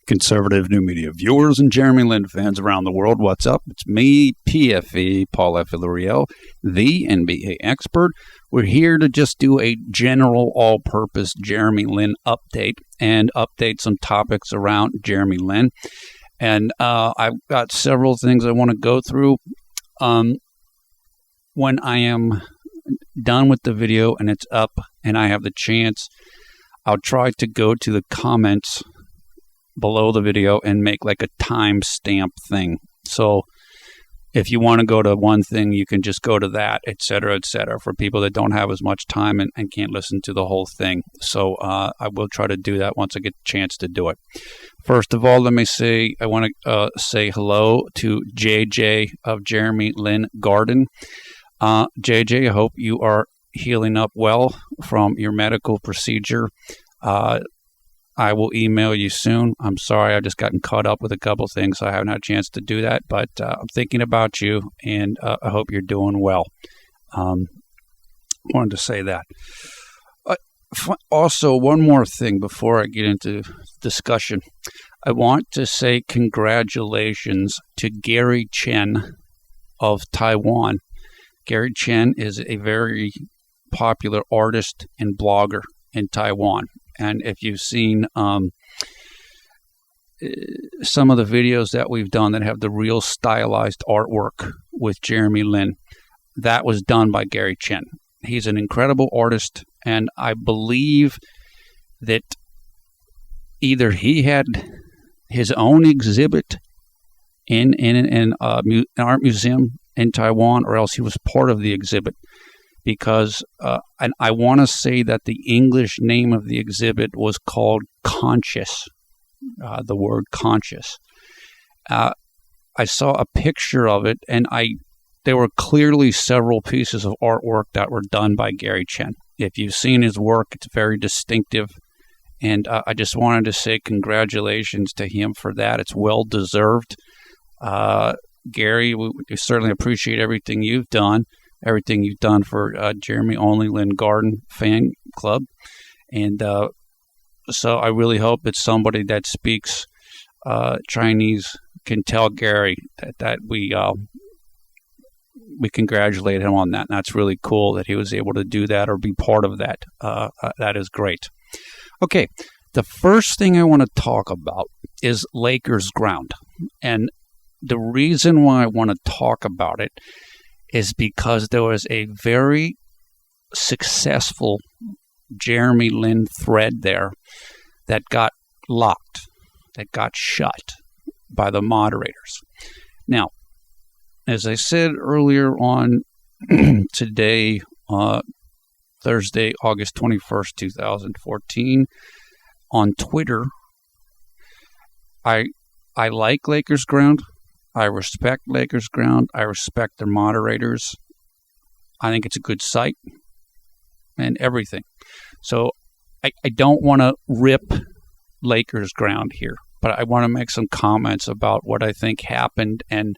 Conservative new media viewers and Jeremy Lin fans around the world, what's up? It's me, PFE, Paul F. Villarreal, the NBA expert. We're here to just do a general all-purpose Jeremy Lin update and update some topics around Jeremy Lin. And I've got several things I want to go through. When I am done with the video and it's up and I have the chance, I'll try to go to the comments below the video and make like a timestamp thing. So if you want to go to one thing, you can just go to that, etc., for people that don't have as much time and can't listen to the whole thing. So I will try to do that once I get a chance to do it. First of all, I want to say hello to JJ of Jeremy Lin Garden. JJ, I hope you are healing up well from your medical procedure. I will email you soon. I'm sorry, I've just gotten caught up with a couple things, so I haven't had a chance to do that. But I'm thinking about you, and I hope you're doing well. Wanted to say that. Also, one more thing before I get into discussion. I want to say congratulations to Gary Chen of Taiwan. Gary Chen is a very popular artist and blogger in Taiwan. And if you've seen some of the videos that we've done that have the real stylized artwork with Jeremy Lin, that was done by Gary Chen. He's an incredible artist, and I believe that either he had his own exhibit in an art museum in Taiwan, or else he was part of the exhibit. Because and I want to say that the English name of the exhibit was called Conscious, the word conscious. I saw a picture of it, and there were clearly several pieces of artwork that were done by Gary Chen. If you've seen his work, it's very distinctive, and I just wanted to say congratulations to him for that. It's well-deserved. Gary, we certainly appreciate everything you've done for Jeremy Lin Garden fan club. And so I really hope it's somebody that speaks Chinese can tell Gary that we congratulate him on that. And that's really cool that he was able to do that or be part of that. That is great. Okay, the first thing I want to talk about is Lakersground. And the reason why I want to talk about it is because there was a very successful Jeremy Lin thread there that got locked, that got shut by the moderators. Now, as I said earlier on today, Thursday, August 21st, 2014, on Twitter, I like Lakersground. I respect Lakersground. I respect their moderators. I think it's a good site and everything. So I don't want to rip Lakersground here, but I want to make some comments about what I think happened and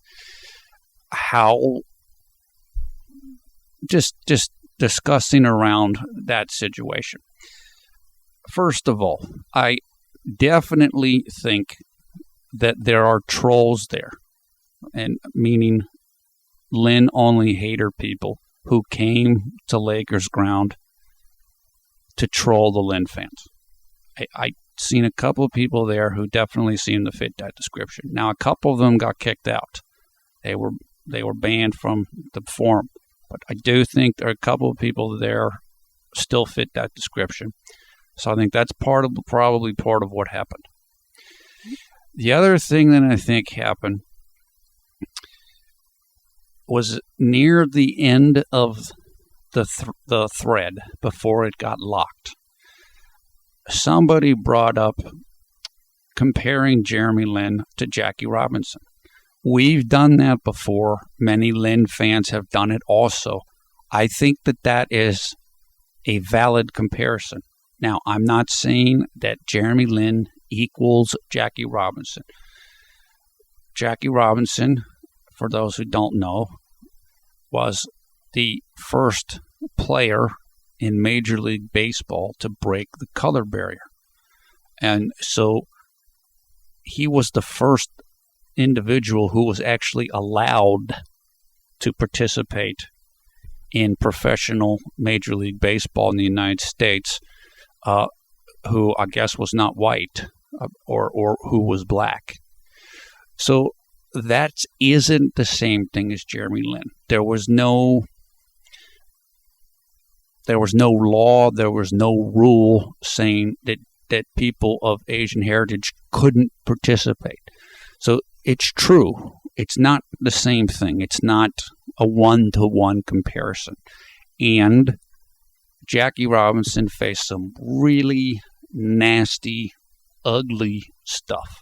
how just discussing around that situation. First of all, I definitely think that there are trolls there. And meaning Lin-only hater people who came to Lakersground to troll the Lin fans. I seen a couple of people there who definitely seemed to fit that description. Now, a couple of them got kicked out. They were banned from the forum. But I do think there are a couple of people there still fit that description. So I think that's probably part of what happened. The other thing that I think happened was near the end of the thread, before it got locked. Somebody brought up comparing Jeremy Lin to Jackie Robinson. We've done that before. Many Lin fans have done it also. I think that is a valid comparison. Now, I'm not saying that Jeremy Lin equals Jackie Robinson. Jackie Robinson, for those who don't know, was the first player in Major League Baseball to break the color barrier. And so he was the first individual who was actually allowed to participate in professional Major League Baseball in the United States, who I guess was not white or who was black. So that isn't the same thing as Jeremy Lin. There was no law, there was no rule saying that people of Asian heritage couldn't participate. So it's true. It's not the same thing. It's not a one-to-one comparison. And Jackie Robinson faced some really nasty, ugly stuff.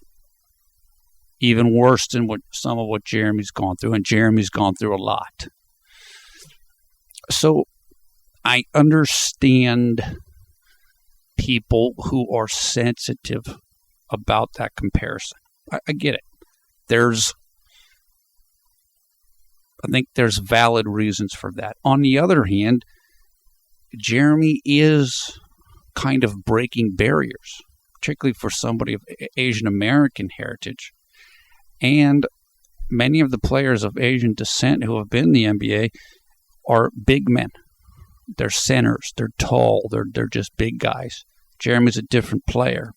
Even worse than some of what Jeremy's gone through, and Jeremy's gone through a lot. So I understand people who are sensitive about that comparison. I get it. I think there's valid reasons for that. On the other hand, Jeremy is kind of breaking barriers, particularly for somebody of Asian American heritage. And many of the players of Asian descent who have been in the NBA are big men. They're centers. They're tall. They're just big guys. Jeremy's a different player.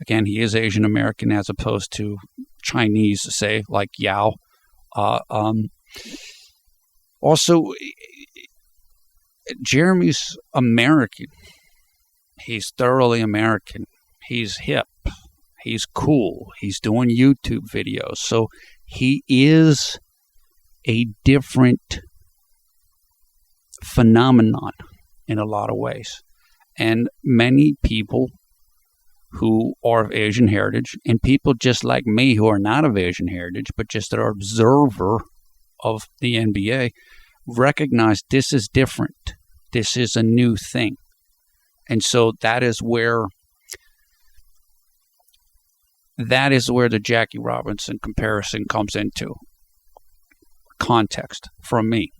Again, he is Asian American as opposed to Chinese, say, like Yao. Also, Jeremy's American. He's thoroughly American. He's hip. He's cool. He's doing YouTube videos. So he is a different phenomenon in a lot of ways. And many people who are of Asian heritage, and people just like me who are not of Asian heritage, but just are observer of the NBA, recognize this is different. This is a new thing. And so that is where the Jackie Robinson comparison comes into context from me.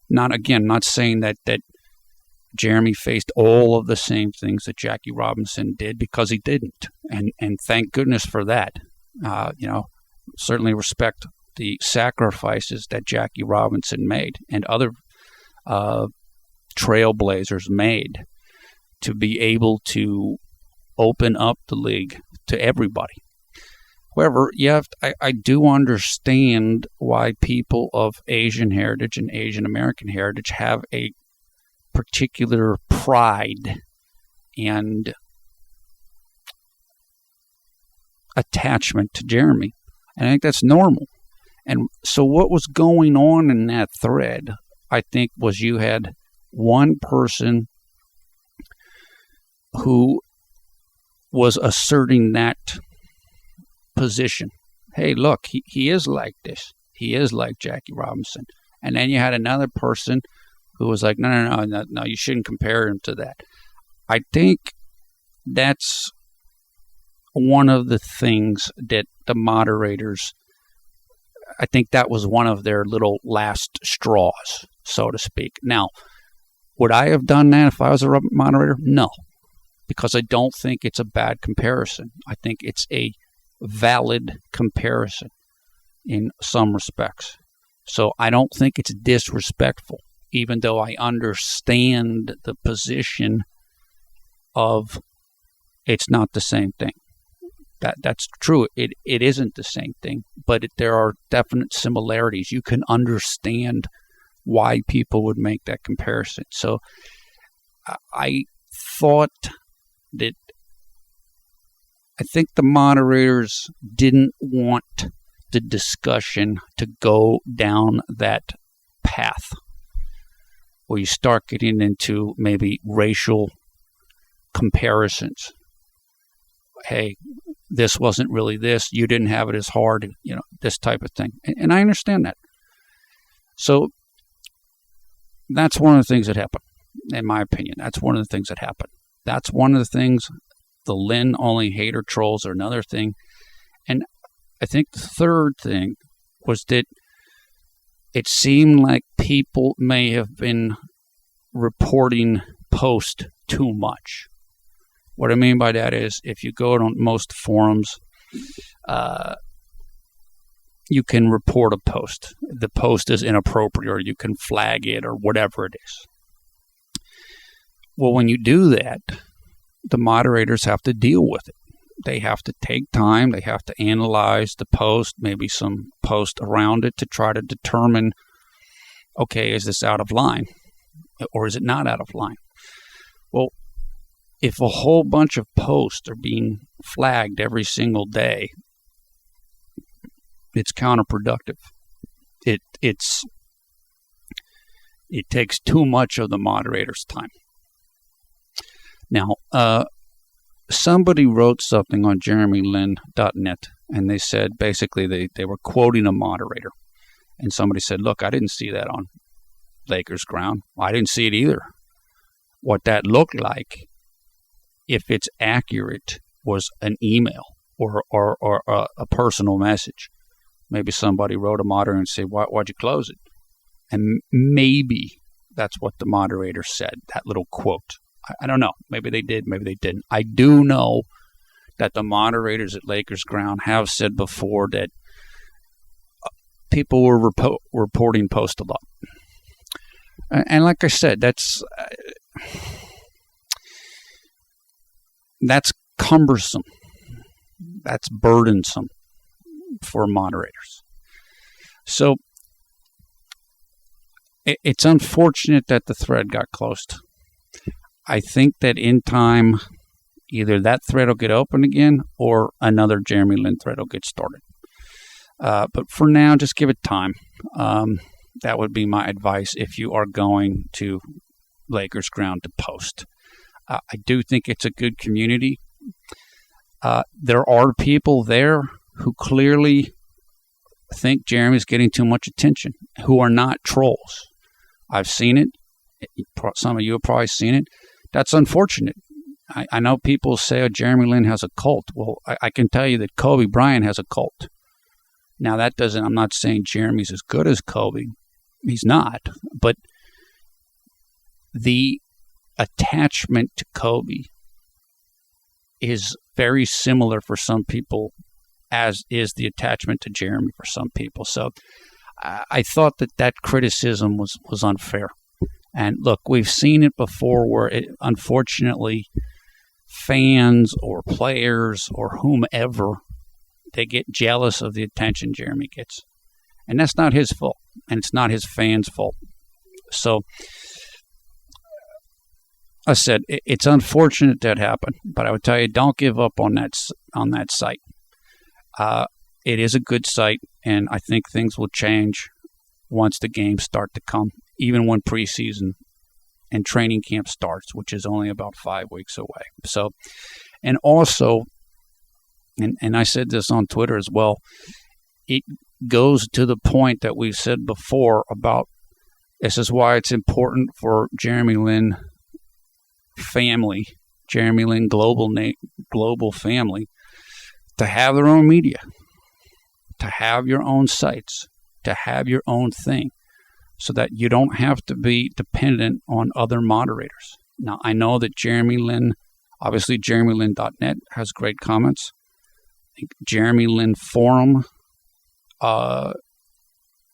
Not saying that Jeremy faced all of the same things that Jackie Robinson did, because he didn't. And thank goodness for that. Certainly respect the sacrifices that Jackie Robinson made and other trailblazers made to be able to open up the league to everybody. However, I do understand why people of Asian heritage and Asian American heritage have a particular pride and attachment to Jeremy. And I think that's normal. And so what was going on in that thread, I think, was you had one person who was asserting that position. Hey, look, he is like this. He is like Jackie Robinson. And then you had another person who was like, no, you shouldn't compare him to that. I think that's one of the things that the moderators, I think that was one of their little last straws, so to speak. Now, would I have done that if I was a moderator? No, because I don't think it's a bad comparison. I think it's a valid comparison in some respects. So I don't think it's disrespectful, even though I understand the position of it's not the same thing. That's true. It isn't the same thing, but there are definite similarities. You can understand why people would make that comparison. So I think the moderators didn't want the discussion to go down that path where you start getting into maybe racial comparisons. Hey, this wasn't really this. You didn't have it as hard, this type of thing. And I understand that. So that's one of the things that happened, in my opinion. That's one of the things that happened. That's one of the things. The Lin only hater trolls are another thing. And I think the third thing was that it seemed like people may have been reporting post too much. What I mean by that is, if you go on most forums, you can report a post. The post is inappropriate, or you can flag it, or whatever it is. Well, when you do that, the moderators have to deal with it. They have to take time. They have to analyze the post, maybe some post around it, to try to determine, okay, is this out of line, or is it not out of line? Well, if a whole bunch of posts are being flagged every single day, it's counterproductive. It takes too much of the moderator's time. Now, somebody wrote something on JeremyLin.net, and they said, basically, they were quoting a moderator. And somebody said, look, I didn't see that on Lakersground. I didn't see it either. What that looked like, if it's accurate, was an email or a personal message. Maybe somebody wrote a moderator and said, why'd you close it? And maybe that's what the moderator said, that little quote. I don't know. Maybe they did, maybe they didn't. I do know that the moderators at Lakersground have said before that people were reporting posts a lot. And like I said, that's cumbersome. That's burdensome for moderators. So it's unfortunate that the thread got closed. I think that in time, either that thread will get open again or another Jeremy Lin thread will get started. But for now, just give it time. That would be my advice if you are going to Lakersground to post. I do think it's a good community. There are people there who clearly think Jeremy's getting too much attention, who are not trolls. I've seen it. Some of you have probably seen it. That's unfortunate. I know people say, oh, Jeremy Lin has a cult. Well, I can tell you that Kobe Bryant has a cult. Now, I'm not saying Jeremy's as good as Kobe. He's not. But the attachment to Kobe is very similar for some people, as is the attachment to Jeremy for some people. So I thought that criticism was unfair. And look, we've seen it before where, unfortunately, fans or players or whomever, they get jealous of the attention Jeremy gets. And that's not his fault. And it's not his fans' fault. So, I said, it's unfortunate that happened. But I would tell you, don't give up on that site. It is a good site, and I think things will change once the games start to come, even when preseason and training camp starts, which is only about 5 weeks away. So, and also, and I said this on Twitter as well, it goes to the point that we've said before about, this is why it's important for Jeremy Lin family, Jeremy Lin global family, to have their own media, to have your own sites, to have your own thing, so that you don't have to be dependent on other moderators. Now, I know that Jeremy Lin, obviously JeremyLin.net has great comments. I think Jeremy Lin Forum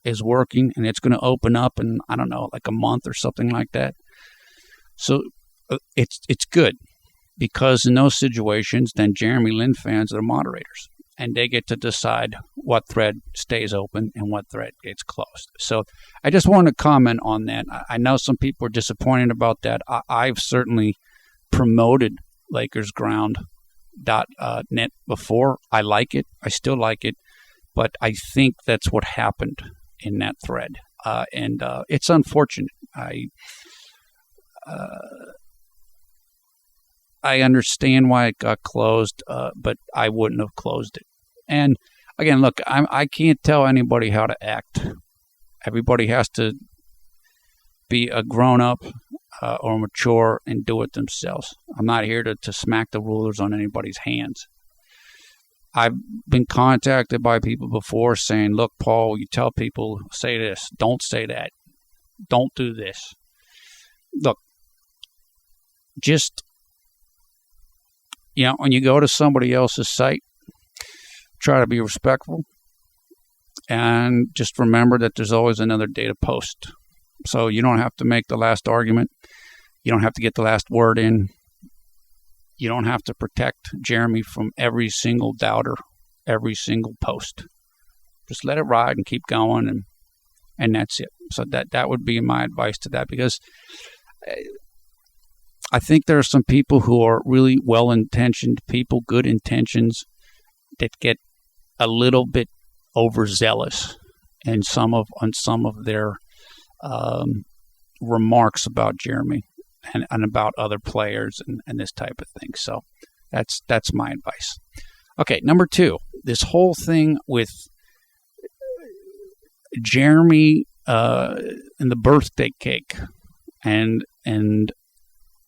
is working, and it's going to open up in, I don't know, like a month or something like that. So it's good, because in those situations, then Jeremy Lin fans are moderators, and they get to decide what thread stays open and what thread gets closed. So I just wanted to comment on that. I know some people are disappointed about that. I've certainly promoted Lakersground.net before. I like it. I still like it. But I think that's what happened in that thread. And it's unfortunate. I understand why it got closed, but I wouldn't have closed it. And again, look, I can't tell anybody how to act. Everybody has to be a grown-up or mature and do it themselves. I'm not here to smack the rulers on anybody's hands. I've been contacted by people before saying, look, Paul, you tell people, say this, don't say that, don't do this. Look, just, when you go to somebody else's site, try to be respectful, and just remember that there's always another day to post. So you don't have to make the last argument. You don't have to get the last word in. You don't have to protect Jeremy from every single doubter, every single post. Just let it ride and keep going, and that's it. So that would be my advice to that, because I think there are some people who are really well-intentioned people, good intentions, that get a little bit overzealous in some of their remarks about Jeremy and about other players and this type of thing. So that's my advice. Okay, number 2, this whole thing with Jeremy and the birthday cake and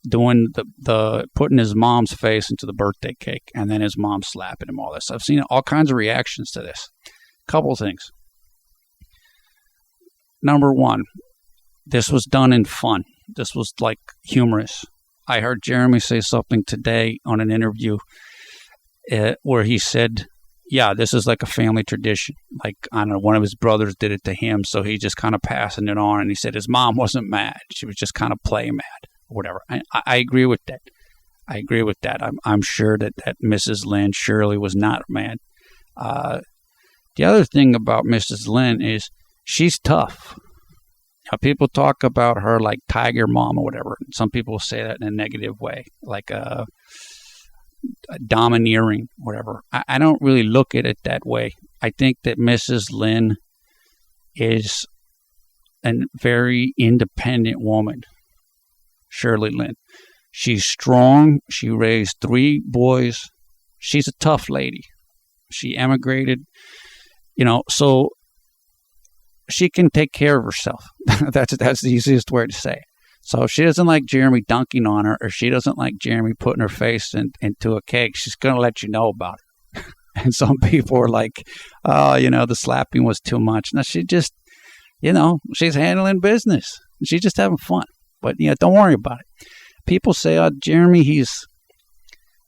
doing the putting his mom's face into the birthday cake and then his mom slapping him, all this. I've seen all kinds of reactions to this. Couple things. Number 1, this was done in fun. This was like humorous. I heard Jeremy say something today on an interview where he said, yeah, this is like a family tradition. Like, I don't know, one of his brothers did it to him, so he just kind of passing it on. And he said his mom wasn't mad. She was just kind of play mad or whatever. I agree with that. I agree with that. I'm sure that Mrs. Lin surely was not mad. The other thing about Mrs. Lin is she's tough. Now, people talk about her like Tiger Mom or whatever. Some people say that in a negative way, like domineering, whatever. I don't really look at it that way. I think that Mrs. Lin is a very independent woman, Shirley Lin. She's strong. She raised 3 boys. She's a tough lady. She emigrated, so she can take care of herself. That's the easiest way to say it. So if she doesn't like Jeremy dunking on her, or she doesn't like Jeremy putting her face into a cake, she's going to let you know about it. And some people are like, oh, the slapping was too much. Now, she just, she's handling business. She's just having fun. But, don't worry about it. People say, oh, Jeremy,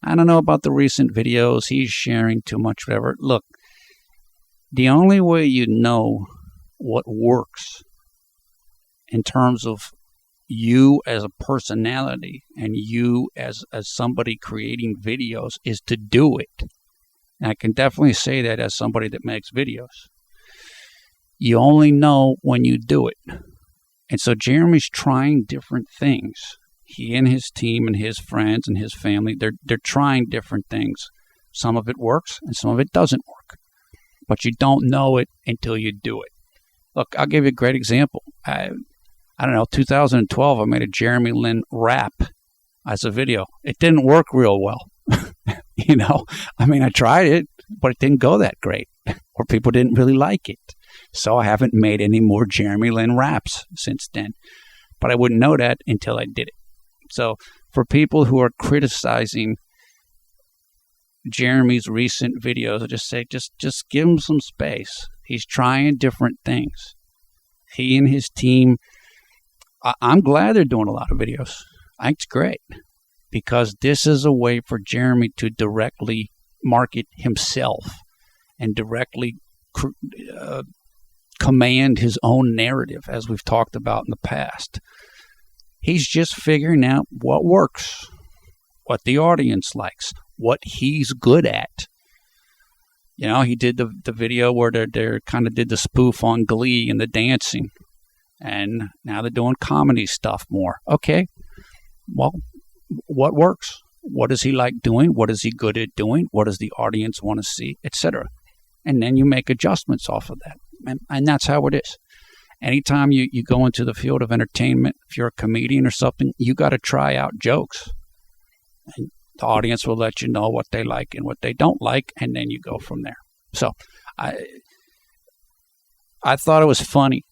I don't know about the recent videos. He's sharing too much, whatever. Look, the only way you know what works in terms of you as a personality and you as somebody creating videos is to do it. And I can definitely say that as somebody that makes videos. You only know when you do it. And so Jeremy's trying different things. He and his team and his friends and his family, they're trying different things. Some of it works and some of it doesn't work. But you don't know it until you do it. Look, I'll give you a great example. I don't know, 2012, I made a Jeremy Lin rap as a video. It didn't work real well. I tried it, but it didn't go that great, or people didn't really like it. So I haven't made any more Jeremy Lin raps since then. But I wouldn't know that until I did it. So for people who are criticizing Jeremy's recent videos, I just say, just give him some space. He's trying different things. He and his team, I'm glad they're doing a lot of videos. I think it's great, because this is a way for Jeremy to directly market himself and directly command his own narrative, as we've talked about in the past. He's just figuring out what works, what the audience likes, what he's good at. He did the video where they kind of did the spoof on Glee and the dancing. And now they're doing comedy stuff more. Okay, well, what works? What does he like doing? What is he good at doing? What does the audience want to see, etc.? And then you make adjustments off of that. And that's how it is. Anytime you go into the field of entertainment, if you're a comedian or something, you got to try out jokes. And the audience will let you know what they like and what they don't like, and then you go from there. So I thought it was funny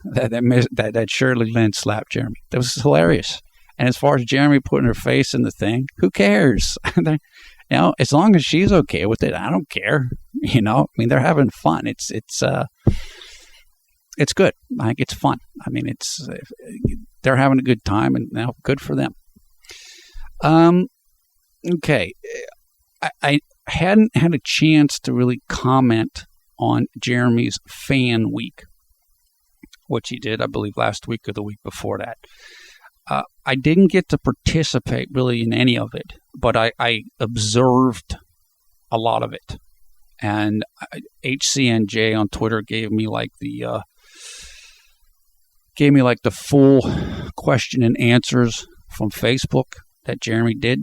that Shirley Lin slapped Jeremy. That was hilarious. And as far as Jeremy putting her face in the thing, who cares? As long as she's okay with it, I don't care. They're having fun. It's good. I think it's fun. They're having a good time, and good for them. Okay. hadn't had a chance to really comment on Jeremy's fan week, which he did, I believe, last week or the week before that. I didn't get to participate really in any of it, but I observed a lot of it. And HCNJ on Twitter gave me like the full question and answers from Facebook that Jeremy did.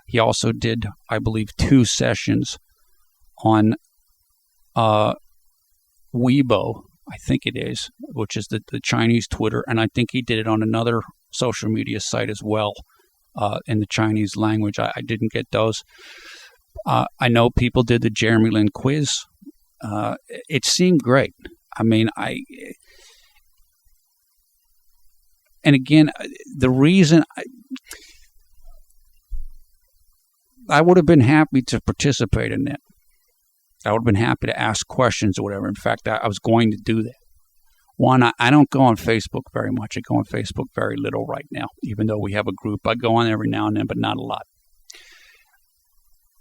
He also did, I believe, 2 sessions on Weibo, I think it is, which is the Chinese Twitter, and I think he did it on another social media site as well in the Chinese language. I didn't get those. I know people did the Jeremy Lin quiz. It seemed great. I mean, and again, the reason I would have been happy to participate in that. I would have been happy to ask questions or whatever. In fact, I was going to do that. One, I don't go on Facebook very much. I go on Facebook very little right now, even though we have a group. I go on every now and then, but not a lot.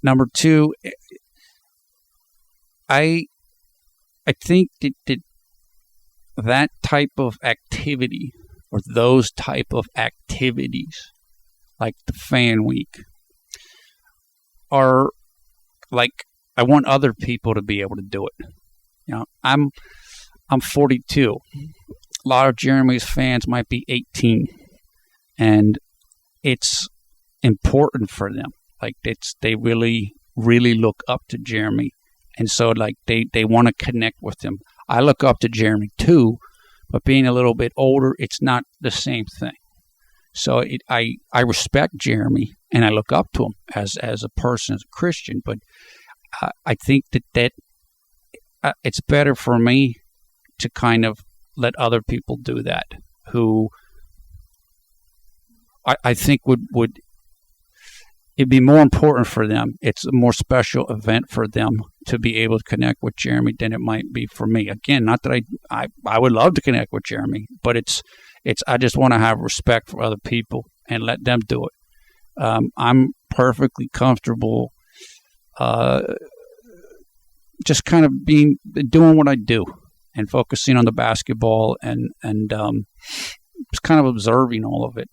Number 2, I think that type of activity or those type of activities, like the fan week, are like I want other people to be able to do it. You know, I'm 42. A lot of Jeremy's fans might be 18, and it's important for them. Like they really, really look up to Jeremy, and so like they want to connect with him. I look up to Jeremy too, but being a little bit older, it's not the same thing. So I respect Jeremy and I look up to him as a person, as a Christian. But I think that it's better for me to kind of let other people do that, who I think would it'd be more important for them. It's a more special event for them to be able to connect with Jeremy than it might be for me. Again, not that I would love to connect with Jeremy, but it's I just want to have respect for other people and let them do it. I'm perfectly comfortable just kind of doing what I do and focusing on the basketball and just kind of observing all of it.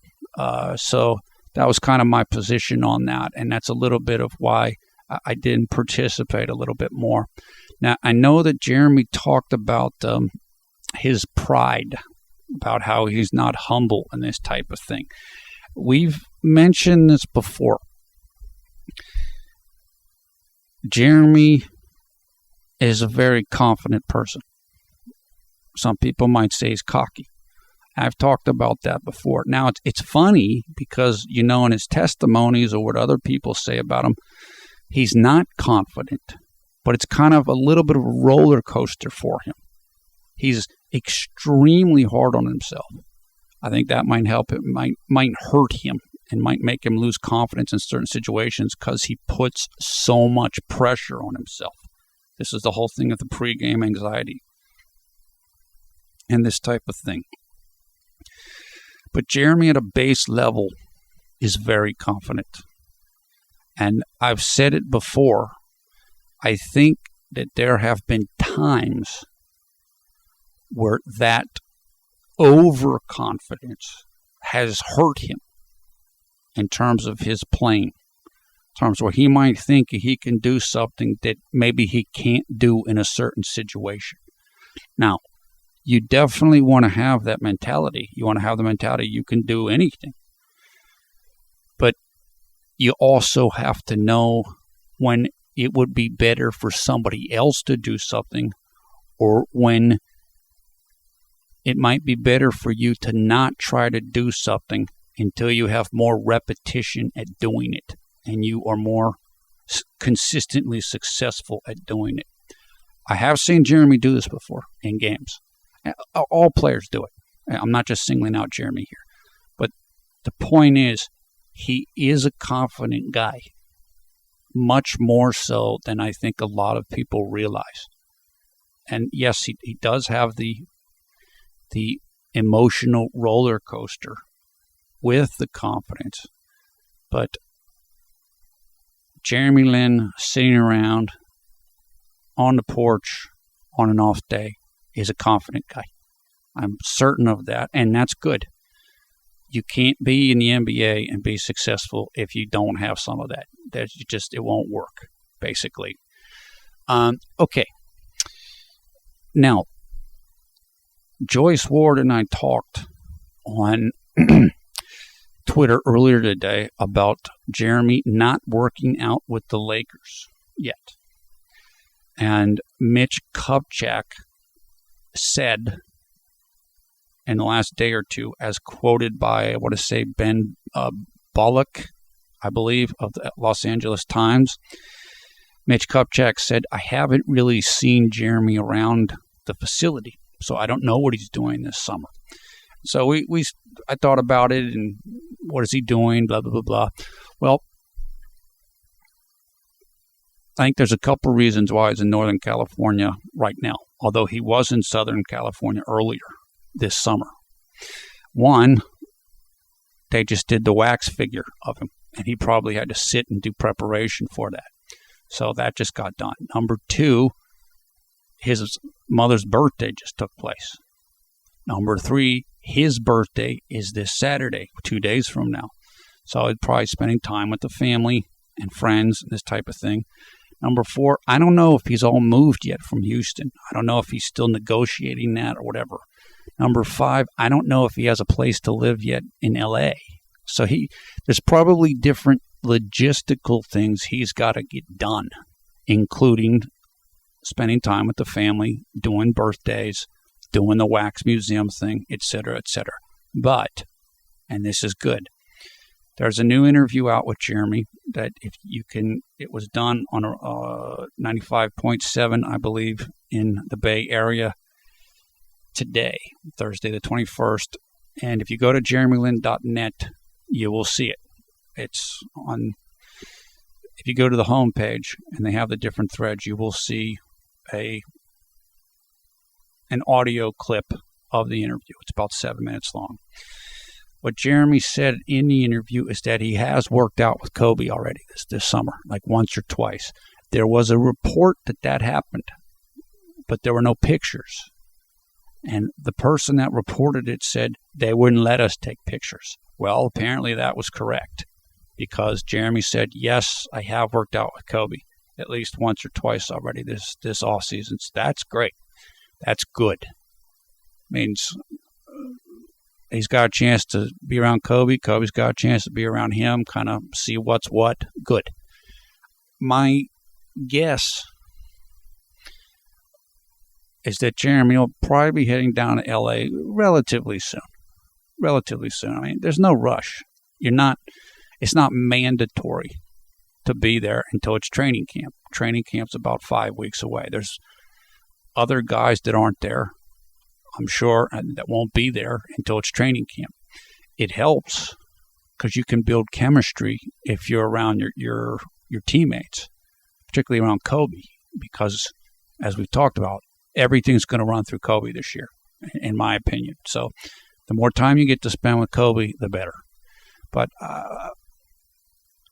So that was kind of my position on that, and that's a little bit of why I didn't participate a little bit more. Now, I know that Jeremy talked about his pride, about how he's not humble and this type of thing. We've mentioned this before. Jeremy is a very confident person. Some people might say he's cocky. I've talked about that before. Now, it's funny because, you know, in his testimonies or what other people say about him, he's not confident, but it's kind of a little bit of a roller coaster for him. He's extremely hard on himself. I think that might help him, might hurt him, and might make him lose confidence in certain situations because he puts so much pressure on himself. This is the whole thing of the pregame anxiety and this type of thing. But Jeremy at a base level is very confident. And I've said it before. I think that there have been times where that overconfidence has hurt him in terms of his playing. In terms where he might think he can do something that maybe he can't do in a certain situation. Now, you definitely want to have that mentality. You want to have the mentality you can do anything. But you also have to know when it would be better for somebody else to do something, or when it might be better for you to not try to do something until you have more repetition at doing it and you are more consistently successful at doing it. I have seen Jeremy do this before in games. All players do it. I'm not just singling out Jeremy here. But the point is, he is a confident guy, much more so than I think a lot of people realize. And yes, he does have the emotional roller coaster with the confidence. But Jeremy Lin sitting around on the porch on an off day is a confident guy. I'm certain of that, and that's good. You can't be in the NBA and be successful if you don't have some of that. It won't work, basically. Okay. Now, Joyce Ward and I talked on Twitter earlier today about Jeremy not working out with the Lakers yet. And Mitch Kupchak said in the last day or two, as quoted by, I want to say, Ben Bullock, I believe, of the Los Angeles Times, Mitch Kupchak said, I haven't really seen Jeremy around the facility, so I don't know what he's doing this summer. So I thought about it, and what is he doing, blah, blah, blah, blah. Well, I think there's a couple reasons why he's in Northern California right now, although he was in Southern California earlier this summer. One, they just did the wax figure of him, and he probably had to sit and do preparation for that. So that just got done. Number two, his mother's birthday just took place. Number three, his birthday is this Saturday, 2 days from now. So he's probably spending time with the family and friends and this type of thing. Number four, I don't know if he's all moved yet from Houston. I don't know if he's still negotiating that or whatever. Number five, I don't know if he has a place to live yet in LA. So there's probably different logistical things he's got to get done, including spending time with the family, doing birthdays, doing the wax museum thing, etc., etc. But, and this is good, there's a new interview out with Jeremy that it was done on 95.7, I believe, in the Bay Area today, Thursday the 21st. And if you go to jeremylin.net, you will see it. It's on, if you go to the home page and they have the different threads, you will see an audio clip of the interview. It's about 7 minutes long. What Jeremy said in the interview is that he has worked out with Kobe already this summer, like once or twice. There was a report that happened, but there were no pictures. And the person that reported it said they wouldn't let us take pictures. Well, apparently that was correct, because Jeremy said, yes, I have worked out with Kobe at least once or twice already this offseason. So that's great. That's good. Means he's got a chance to be around Kobe. Kobe's got a chance to be around him, kind of see what's what. Good. My guess is that Jeremy will probably be heading down to L.A. relatively soon. I mean, there's no rush. It's not mandatory to be there until it's training camp. Training camp's about 5 weeks away. There's other guys that aren't there, I'm sure, that won't be there until it's training camp. It helps because you can build chemistry if you're around your teammates, particularly around Kobe, because as we've talked about, everything's going to run through Kobe this year, in my opinion. So the more time you get to spend with Kobe, the better. But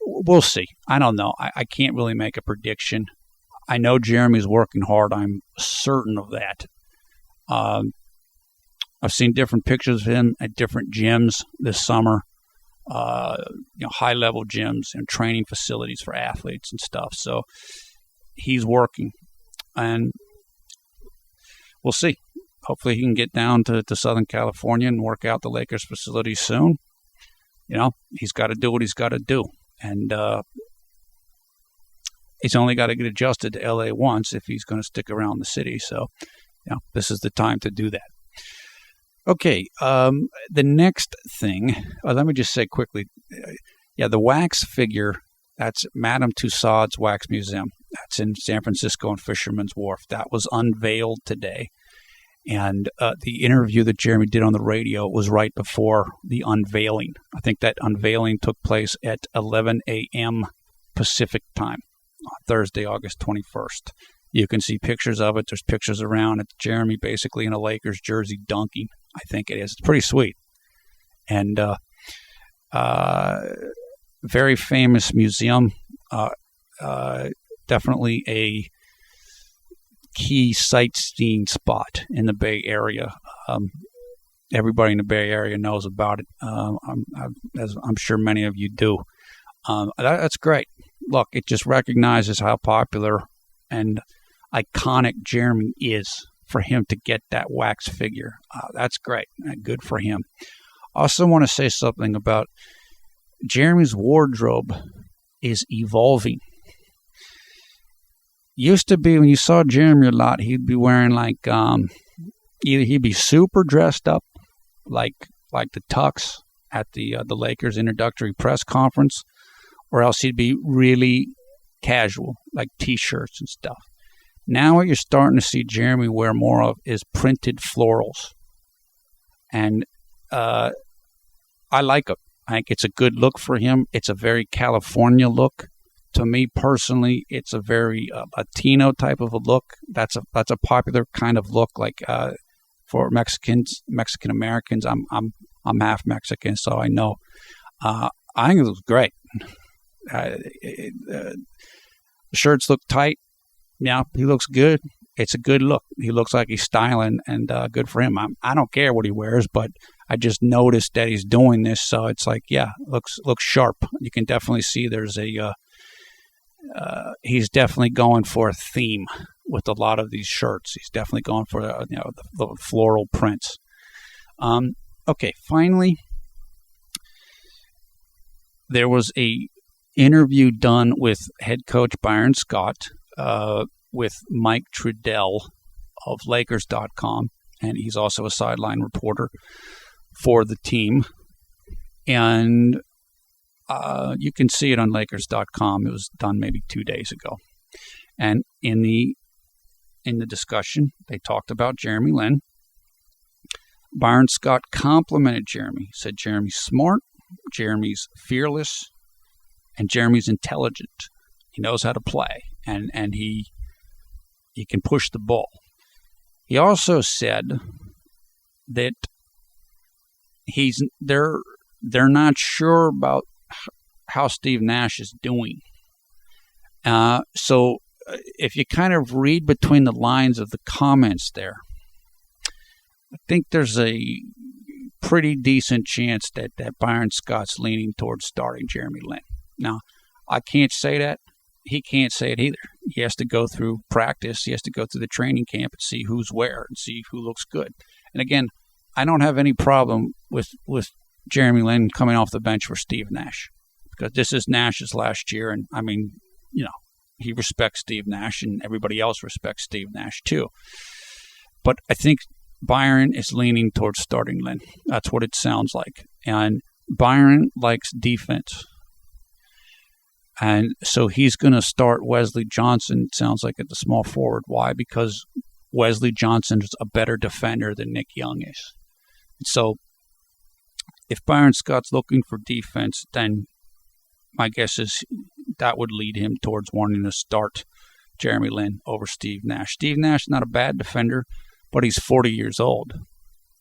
we'll see. I don't know. I can't really make a prediction. I know Jeremy's working hard. I'm certain of that. I've seen different pictures of him at different gyms this summer, high-level gyms and training facilities for athletes and stuff. So he's working, and we'll see. Hopefully he can get down to Southern California and work out the Lakers facility soon. He's got to do what he's got to do. And he's only got to get adjusted to LA once if he's going to stick around the city. So, this is the time to do that. Okay, the next thing, let me just say quickly, the wax figure, that's Madame Tussauds Wax Museum. That's in San Francisco and Fisherman's Wharf. That was unveiled today. And the interview that Jeremy did on the radio was right before the unveiling. I think that unveiling took place at 11 a.m. Pacific time on Thursday, August 21st. You can see pictures of it. There's pictures around. It's Jeremy basically in a Lakers jersey dunking, I think it is. It's pretty sweet. And very famous museum. definitely a key sightseeing spot in the Bay Area. Everybody in the Bay Area knows about it, as I'm sure many of you do. That's great. Look, it just recognizes how popular and iconic Jeremy is for him to get that wax figure. That's great. Good for him. I also want to say something about Jeremy's wardrobe is evolving. Used to be when you saw Jeremy a lot, he'd be wearing like either he'd be super dressed up like the tux at the Lakers introductory press conference, or else he'd be really casual, like t-shirts and stuff. Now what you're starting to see Jeremy wear more of is printed florals. And I like it. I think it's a good look for him. It's a very California look. To me personally, it's a very Latino type of a look. That's a popular kind of look, like for Mexican Americans. I'm half Mexican, so I know. I think it looks great. The shirts look tight. Yeah, he looks good. It's a good look. He looks like he's styling, and good for him. I don't care what he wears, but I just noticed that he's doing this, so it's like, yeah, looks sharp. You can definitely see there's a he's definitely going for a theme with a lot of these shirts. He's definitely going for the floral prints. Okay, finally, there was a interview done with head coach Byron Scott with Mike Trudell of Lakers.com, and he's also a sideline reporter for the team. And you can see it on Lakers.com. It was done maybe 2 days ago. And in the discussion, they talked about Jeremy Lin. Byron Scott complimented Jeremy, said Jeremy's smart, Jeremy's fearless, and Jeremy's intelligent. He knows how to play, and he can push the ball. He also said that they're not sure about how Steve Nash is doing. So if you kind of read between the lines of the comments there, I think there's a pretty decent chance that Byron Scott's leaning towards starting Jeremy Lin. Now, I can't say that. He can't say it either. He has to go through practice. He has to go through the training camp and see who's where and see who looks good. And again, I don't have any problem with Jeremy Lin coming off the bench for Steve Nash, because this is Nash's last year. And I mean, he respects Steve Nash, and everybody else respects Steve Nash too. But I think Byron is leaning towards starting Lin. That's what it sounds like. And Byron likes defense. And so he's going to start Wesley Johnson, sounds like, at the small forward. Why? Because Wesley Johnson is a better defender than Nick Young is. So if Byron Scott's looking for defense, then my guess is that would lead him towards wanting to start Jeremy Lin over Steve Nash. Steve Nash is not a bad defender, but he's 40 years old,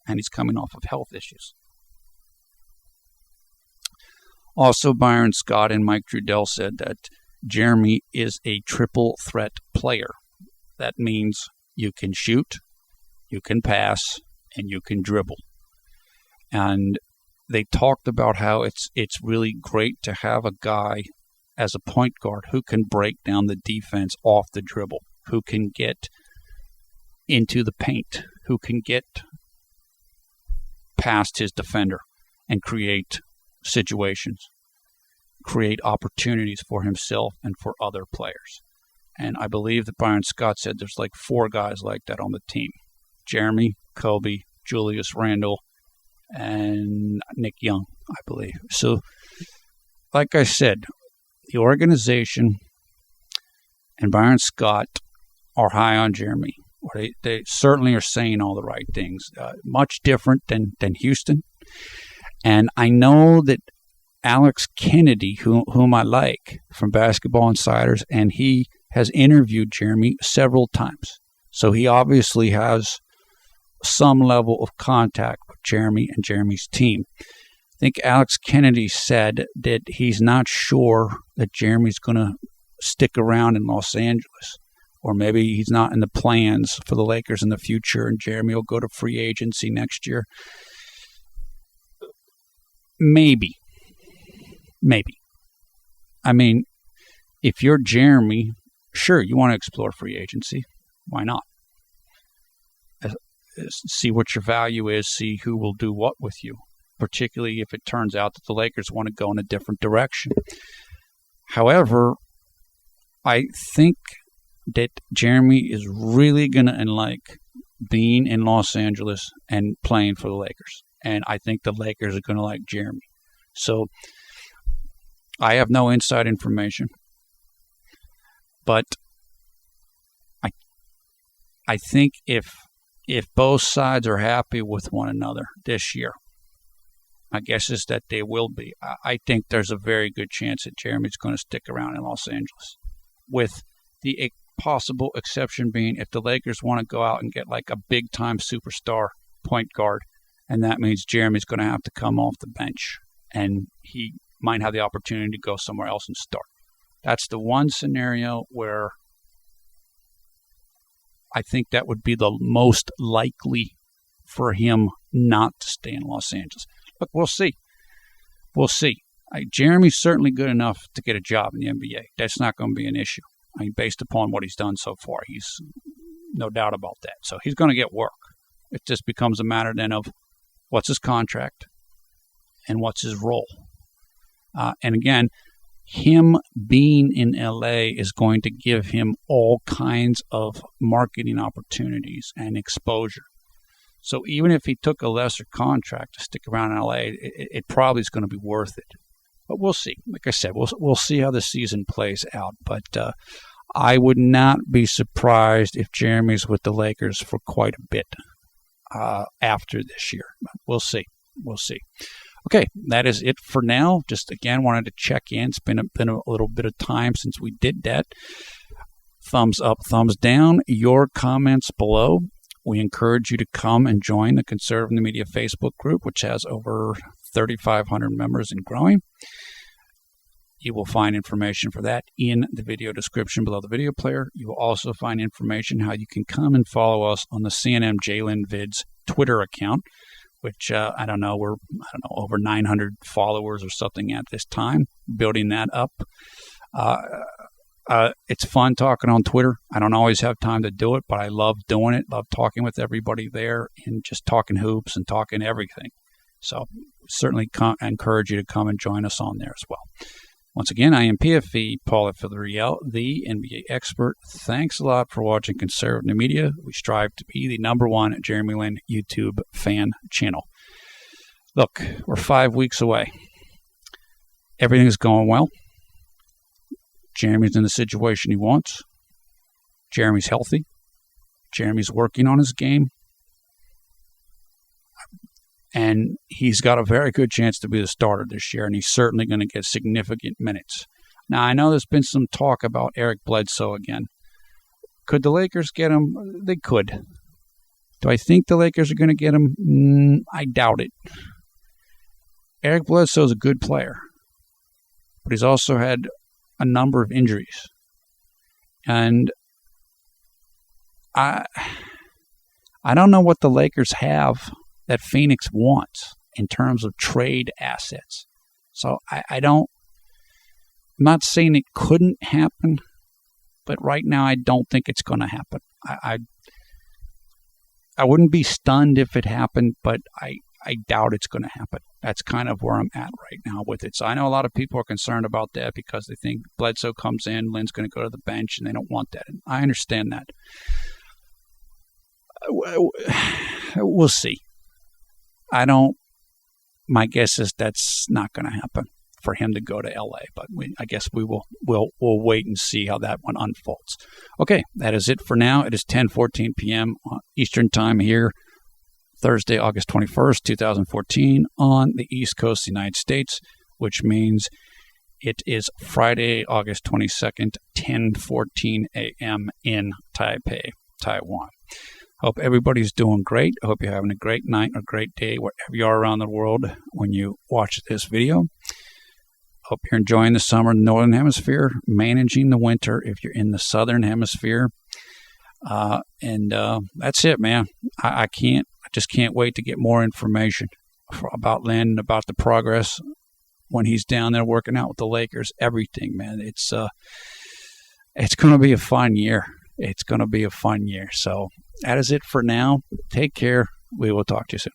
and he's coming off of health issues. Also, Byron Scott and Mike Trudell said that Jeremy is a triple threat player. That means you can shoot, you can pass, and you can dribble. And they talked about how it's really great to have a guy as a point guard who can break down the defense off the dribble, who can get into the paint, who can get past his defender and create situations, create opportunities for himself and for other players. And I believe that Byron Scott said there's like 4 guys like that on the team: Jeremy, Kobe, Julius Randle, and Nick Young, I believe. So, like I said, the organization and Byron Scott are high on Jeremy. They certainly are saying all the right things. Much different than Houston. And I know that Alex Kennedy, whom I like from Basketball Insiders, and he has interviewed Jeremy several times. So he obviously has some level of contact with Jeremy and Jeremy's team. I think Alex Kennedy said that he's not sure that Jeremy's going to stick around in Los Angeles. Or maybe he's not in the plans for the Lakers in the future and Jeremy will go to free agency next year. Maybe. I mean, if you're Jeremy, sure, you want to explore free agency. Why not? See what your value is, see who will do what with you, particularly if it turns out that the Lakers want to go in a different direction. However, I think that Jeremy is really going to like being in Los Angeles and playing for the Lakers. And I think the Lakers are going to like Jeremy. So I have no inside information. But I think if both sides are happy with one another this year, my guess is that they will be. I think there's a very good chance that Jeremy's going to stick around in Los Angeles, with the possible exception being if the Lakers want to go out and get like a big-time superstar point guard, and that means Jeremy's going to have to come off the bench, and he might have the opportunity to go somewhere else and start. That's the one scenario where I think that would be the most likely for him not to stay in Los Angeles. Look, we'll see. Jeremy's certainly good enough to get a job in the NBA. That's not going to be an issue. I mean, based upon what he's done so far, he's no doubt about that. So he's going to get work. It just becomes a matter then of what's his contract and what's his role. And again, him being in LA is going to give him all kinds of marketing opportunities and exposure. So even if he took a lesser contract to stick around in LA, it probably is going to be worth it. But we'll see. Like I said, we'll see how the season plays out. But I would not be surprised if Jeremy's with the Lakers for quite a bit after this year. But we'll see. Okay, that is it for now. Just again, wanted to check in. It's been a little bit of time since we did that. Thumbs up, thumbs down. Your comments below. We encourage you to come and join the Conservative Media Facebook group, which has over 3,500 members and growing. You will find information for that in the video description below the video player. You will also find information how you can come and follow us on the CNM J-Lin Vids Twitter account, which we're over 900 followers or something at this time, building that up. It's fun talking on Twitter. I don't always have time to do it, but I love doing it. Love talking with everybody there and just talking hoops and talking everything. So certainly encourage you to come and join us on there as well. Once again, I am PFE Paul Filial, the NBA expert. Thanks a lot for watching Conservative Media. We strive to be the #1 Jeremy Lin YouTube fan channel. Look, we're 5 weeks away. Everything is going well. Jeremy's in the situation he wants. Jeremy's healthy. Jeremy's working on his game. And he's got a very good chance to be the starter this year, and he's certainly going to get significant minutes. Now, I know there's been some talk about Eric Bledsoe again. Could the Lakers get him? They could. Do I think the Lakers are going to get him? I doubt it. Eric Bledsoe is a good player, but he's also had a number of injuries. And I don't know what the Lakers have that Phoenix wants in terms of trade assets. So I'm not saying it couldn't happen, but right now I don't think it's going to happen. I wouldn't be stunned if it happened, but I doubt it's going to happen. That's kind of where I'm at right now with it. So I know a lot of people are concerned about that because they think Bledsoe comes in, Lin's going to go to the bench, and they don't want that. And I understand that. We'll see. My guess is that's not going to happen for him to go to LA, but I guess we'll wait and see how that one unfolds. Okay, that is it for now. It is 10:14 p.m. Eastern time here, Thursday, August 21st, 2014, on the East Coast of the United States, which means it is Friday, August 22nd, 10:14 a.m. in Taipei, Taiwan. Hope everybody's doing great. I hope you're having a great night or great day wherever you are around the world when you watch this video. Hope you're enjoying the summer in the Northern Hemisphere, managing the winter if you're in the Southern Hemisphere. And that's it, man. I just can't wait to get more information about Lin and about the progress when he's down there working out with the Lakers. Everything, man. It's going to be a fun year. It's going to be a fun year. So that is it for now. Take care. We will talk to you soon.